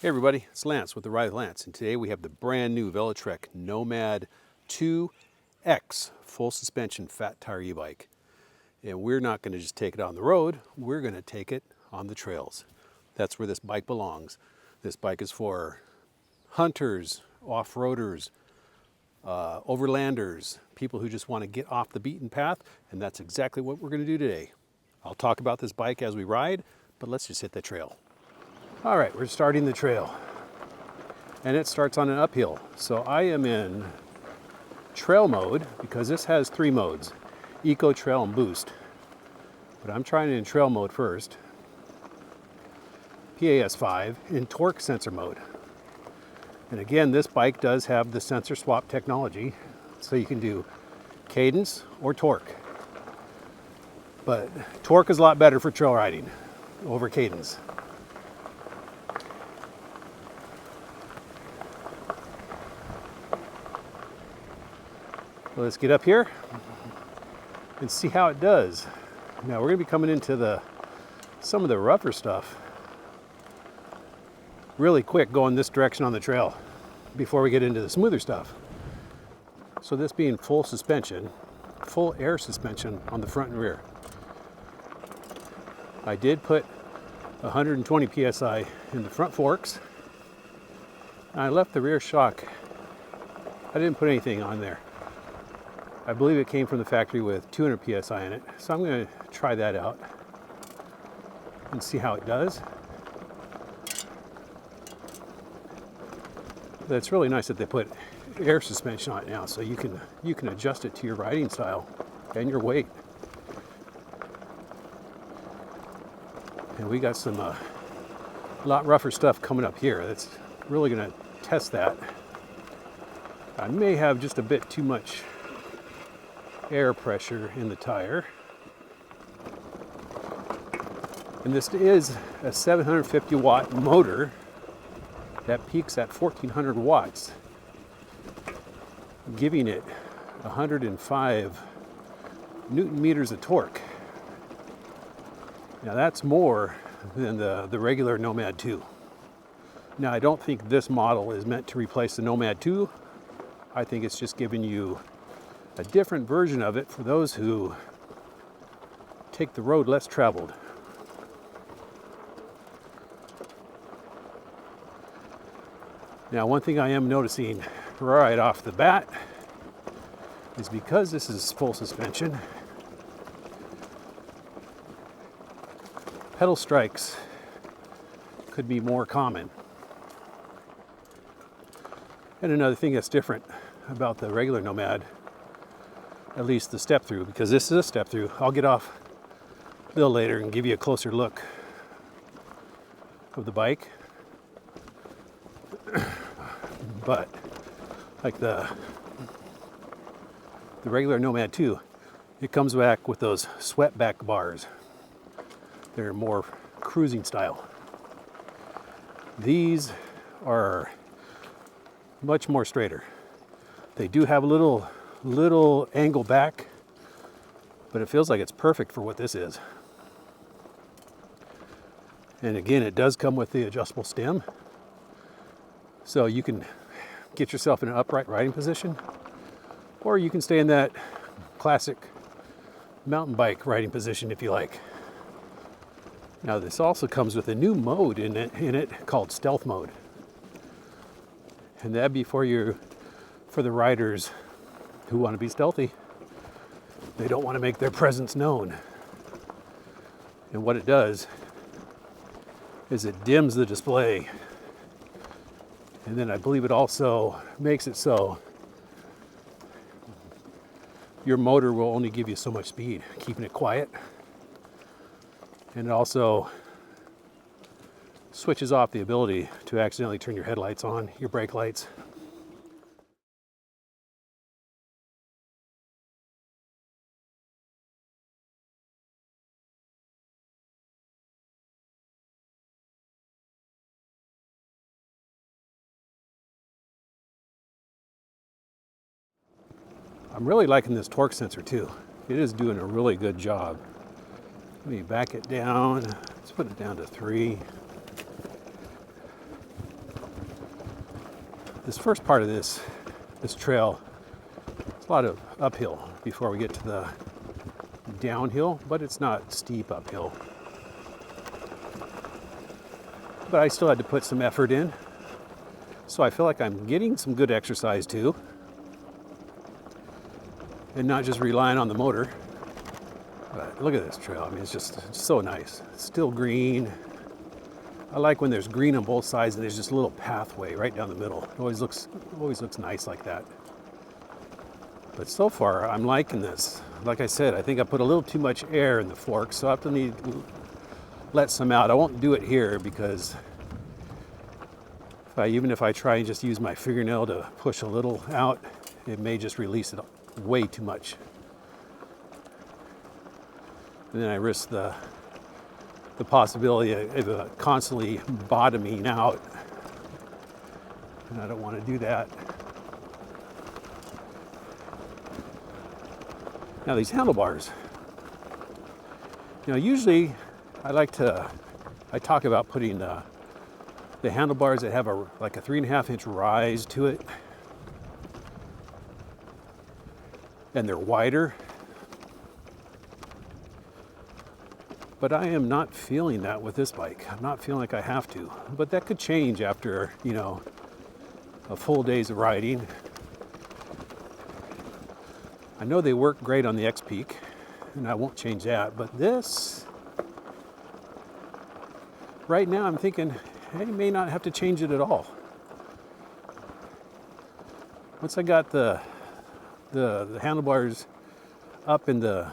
Hey everybody, it's Lance with the Ride with Lance, and today we have the brand new Velotric Nomad 2X full suspension fat tire e-bike. And we're not going to just take it on the road, we're going to take it on the trails. That's where this bike belongs. This bike is for hunters, off-roaders, overlanders, people who just want to get off the beaten path, and that's exactly what we're going to do today. I'll talk about this bike as we ride, but let's just hit the trail. All right, we're starting the trail, and it starts on an uphill. So I am in trail mode because this has three modes, Eco, Trail, and Boost. But I'm trying it in trail mode first. PAS5 in torque sensor mode. And again, this bike does have the sensor swap technology, so you can do cadence or torque. But torque is a lot better for trail riding over cadence. Let's get up here and see how it does. Now we're going to be coming into some of the rougher stuff really quick, going this direction on the trail before we get into the smoother stuff. So this being full suspension, full air suspension on the front and rear. I did put 120 psi in the front forks. I left the rear shock. I didn't put anything on there. I believe it came from the factory with 200 psi in it, so I'm going to try that out and see how it does. But it's really nice that they put air suspension on it now, so you can adjust it to your riding style and your weight. And we got some a lot rougher stuff coming up here. That's really going to test that. I may have just a bit too much air pressure in the tire. And this is a 750 watt motor that peaks at 1400 watts, giving it 105 Newton meters of torque. Now that's more than the regular Nomad 2. Now I don't think this model is meant to replace the Nomad 2. I think it's just giving you a different version of it for those who take the road less traveled. Now, one thing I am noticing right off the bat is because this is full suspension, pedal strikes could be more common. And another thing that's different about the regular Nomad, at least the step through, because this is a step through. I'll get off a little later and give you a closer look of the bike. But like the regular Nomad 2, it comes back with those swept back bars. They're more cruising style. These are much more straighter. They do have a little angle back, but it feels like it's perfect for what this is. And again, it does come with the adjustable stem, so you can get yourself in an upright riding position, or you can stay in that classic mountain bike riding position if you like. Now this also comes with a new mode in it called stealth mode, and that'd be for the riders who want to be stealthy. They don't want to make their presence known. And what it does is it dims the display. And then I believe it also makes it so your motor will only give you so much speed, keeping it quiet. And it also switches off the ability to accidentally turn your headlights on, your brake lights. I'm really liking this torque sensor too. It is doing a really good job. Let me back it down. Let's put it down to 3. this first part of this trail, it's a lot of uphill before we get to the downhill, but it's not steep uphill. But I still had to put some effort in, so I feel like I'm getting some good exercise too, and not just relying on the motor. But look at this trail. I mean, it's so nice. It's still green. I like when there's green on both sides and there's just a little pathway right down the middle. It always looks nice like that. But so far, I'm liking this. Like I said, I think I put a little too much air in the fork, so I have to need to let some out. I won't do it here because even if I try and just use my fingernail to push a little out, it may just release it way too much. And then I risk the possibility of constantly bottoming out. And I don't want to do that. Now these handlebars. Usually I talk about putting the handlebars that have like a 3.5-inch rise to it. And they're wider. But I am not feeling that with this bike. I'm not feeling like I have to. But that could change after, a full day's of riding. I know they work great on the X-Peak, and I won't change that. But this, right now I'm thinking, I may not have to change it at all. Once I got the handlebars up in the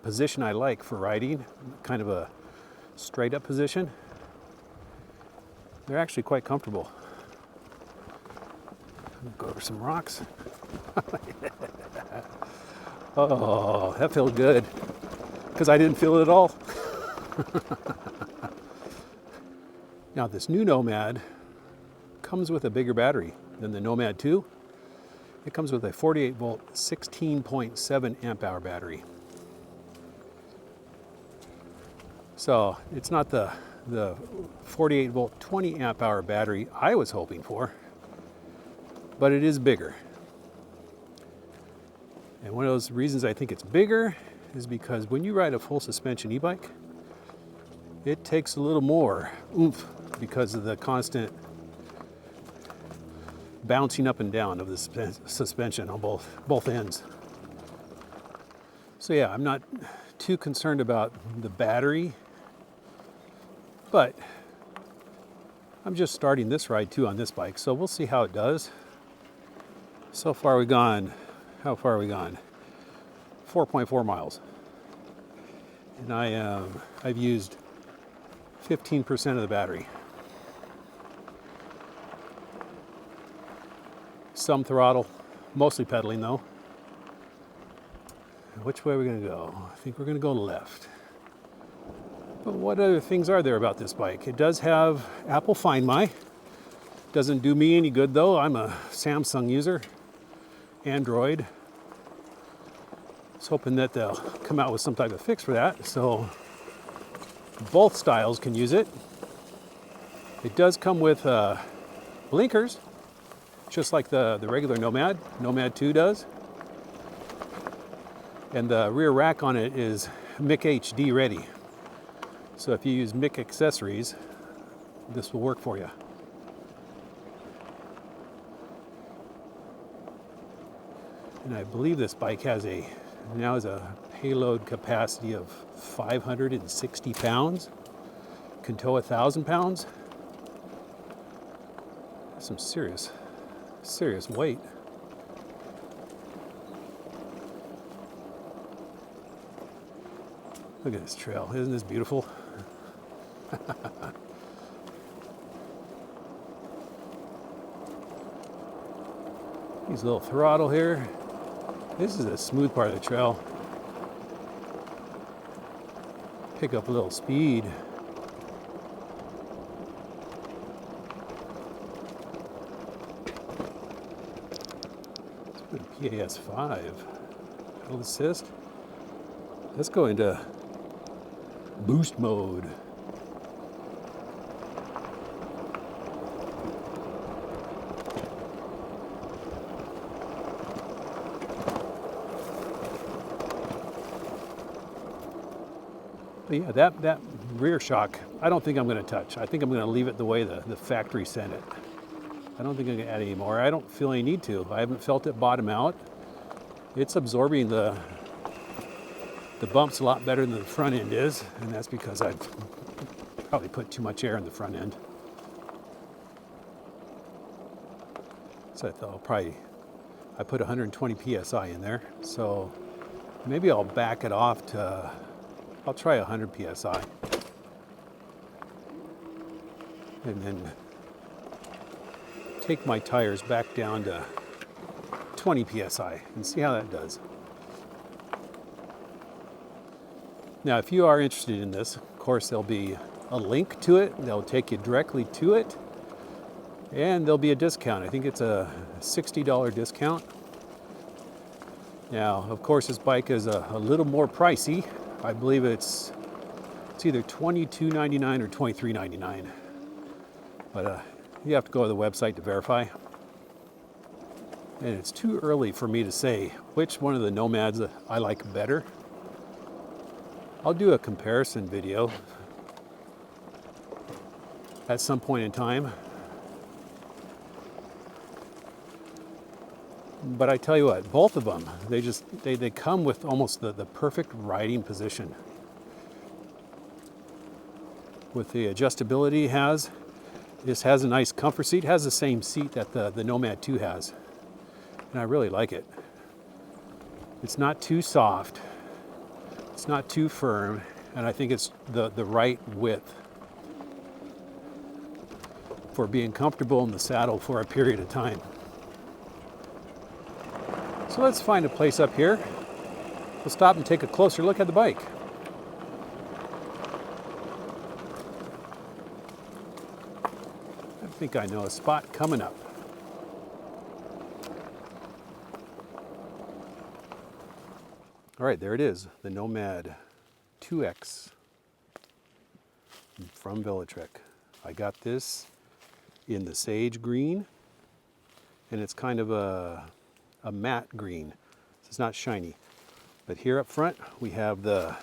position I like for riding, kind of a straight up position, they're actually quite comfortable. Go over some rocks. Oh, that feels good, because I didn't feel it at all. Now this new Nomad comes with a bigger battery than the Nomad 2. It comes with a 48 volt, 16.7 amp hour battery. So it's not the 48 volt, 20 amp hour battery I was hoping for, but it is bigger. And one of those reasons I think it's bigger is because when you ride a full suspension e-bike, it takes a little more oomph because of the constant bouncing up and down of the suspension on both ends. So yeah, I'm not too concerned about the battery, but I'm just starting this ride too on this bike, so we'll see how it does. So far we've gone, how far have we gone? 4.4 miles. And I've used 15% of the battery. Some throttle, mostly pedaling though. Which way are we going to go? I think we're going to go left. But what other things are there about this bike? It does have Apple Find My. Doesn't do me any good though. I'm a Samsung user. Android. I was hoping that they'll come out with some type of fix for that, so both styles can use it. It does come with blinkers, just like the regular Nomad 2 does. And the rear rack on it is Mic HD ready. So if you use Mic accessories, this will work for you. And I believe this bike now has a payload capacity of 560 pounds, can tow 1,000 pounds. That's some serious weight. Look at this trail, isn't this beautiful? Use a little throttle here. This is a smooth part of the trail. Pick up a little speed. Let's put a PAS 5. Pedal assist. Let's go into boost mode. But yeah, that rear shock, I don't think I'm going to touch. I think I'm going to leave it the way the factory sent it. I don't think I'm going to add any more. I don't feel any need to. I haven't felt it bottom out. It's absorbing the bumps a lot better than the front end is, and that's because I've probably put too much air in the front end. So I thought I put 120 PSI in there, so maybe I'll back it off to, I'll try 100 PSI. And then take my tires back down to 20 PSI and see how that does. Now, if you are interested in this, of course, there'll be a link to it. They'll take you directly to it. And there'll be a discount. I think it's a $60 discount. Now, of course, this bike is a little more pricey. I believe it's either $22.99 or $23.99. But you have to go to the website to verify. And it's too early for me to say which one of the Nomads I like better. I'll do a comparison video at some point in time. But I tell you what, both of them, they come with almost the perfect riding position. With the adjustability it has, this has a nice comfort seat. It has the same seat that the Nomad 2 has. And I really like it. It's not too soft. It's not too firm. And I think it's the right width for being comfortable in the saddle for a period of time. So let's find a place up here. We'll stop and take a closer look at the bike. I think I know a spot coming up. All right, there it is, the Nomad 2X from Velotric. I got this in the sage green, and it's kind of a matte green. So it's not shiny. But here up front, we have the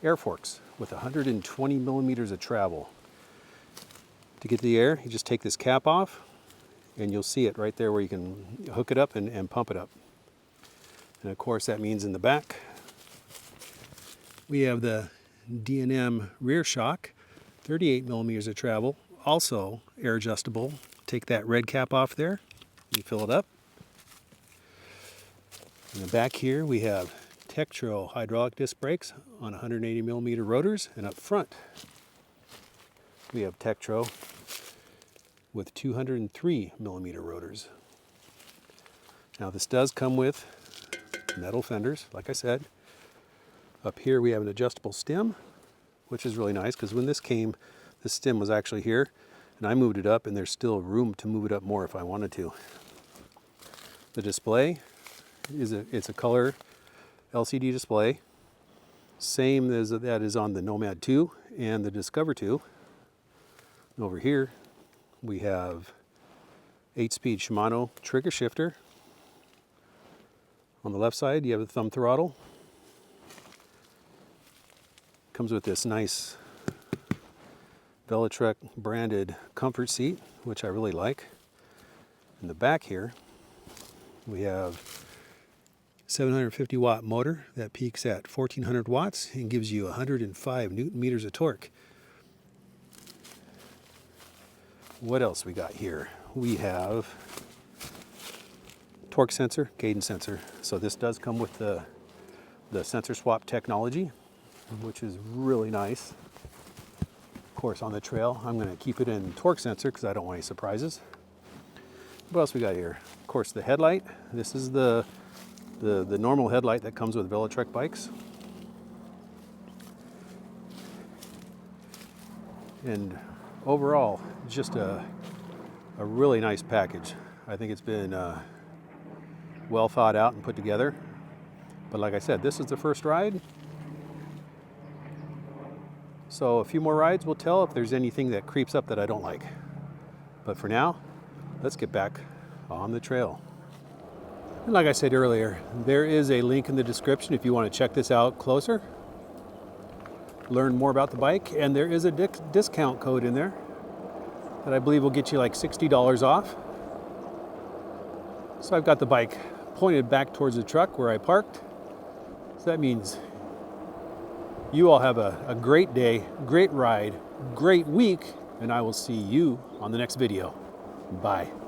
air forks with 120 millimeters of travel. To get the air, you just take this cap off, and you'll see it right there where you can hook it up and pump it up. And of course, that means in the back, we have the D&M rear shock, 38 millimeters of travel, also air adjustable. Take that red cap off there, you fill it up. In the back here, we have Tektro hydraulic disc brakes on 180 millimeter rotors, and up front, we have Tektro with 203 millimeter rotors. Now this does come with metal fenders, like I said. Up here we have an adjustable stem, which is really nice because when this came, this stem was actually here, and I moved it up, and there's still room to move it up more if I wanted to. The display it's a color LCD display, same as that is on the Nomad 2 and the Discover 2. Over here we have 8-speed Shimano trigger shifter. On the left side you have the thumb throttle. Comes with this nice Velotric branded comfort seat, which I really like. In the back here we have 750 watt motor that peaks at 1400 watts and gives you 105 newton meters of torque. What else we got here? We have torque sensor, cadence sensor. So this does come with the sensor swap technology, which is really nice. Of course, on the trail, I'm going to keep it in torque sensor because I don't want any surprises. What else we got here? Of course, the headlight. This is the normal headlight that comes with Velotric bikes. And overall, just a really nice package. I think it's been well thought out and put together. But like I said, this is the first ride. So a few more rides will tell if there's anything that creeps up that I don't like. But for now, let's get back on the trail. And like I said earlier, there is a link in the description if you want to check this out closer. learn more about the bike, and there is a discount code in there that I believe will get you like $60 off. So I've got the bike pointed back towards the truck where I parked. So that means you all have a great day, great ride, great week, and I will see you on the next video. Bye.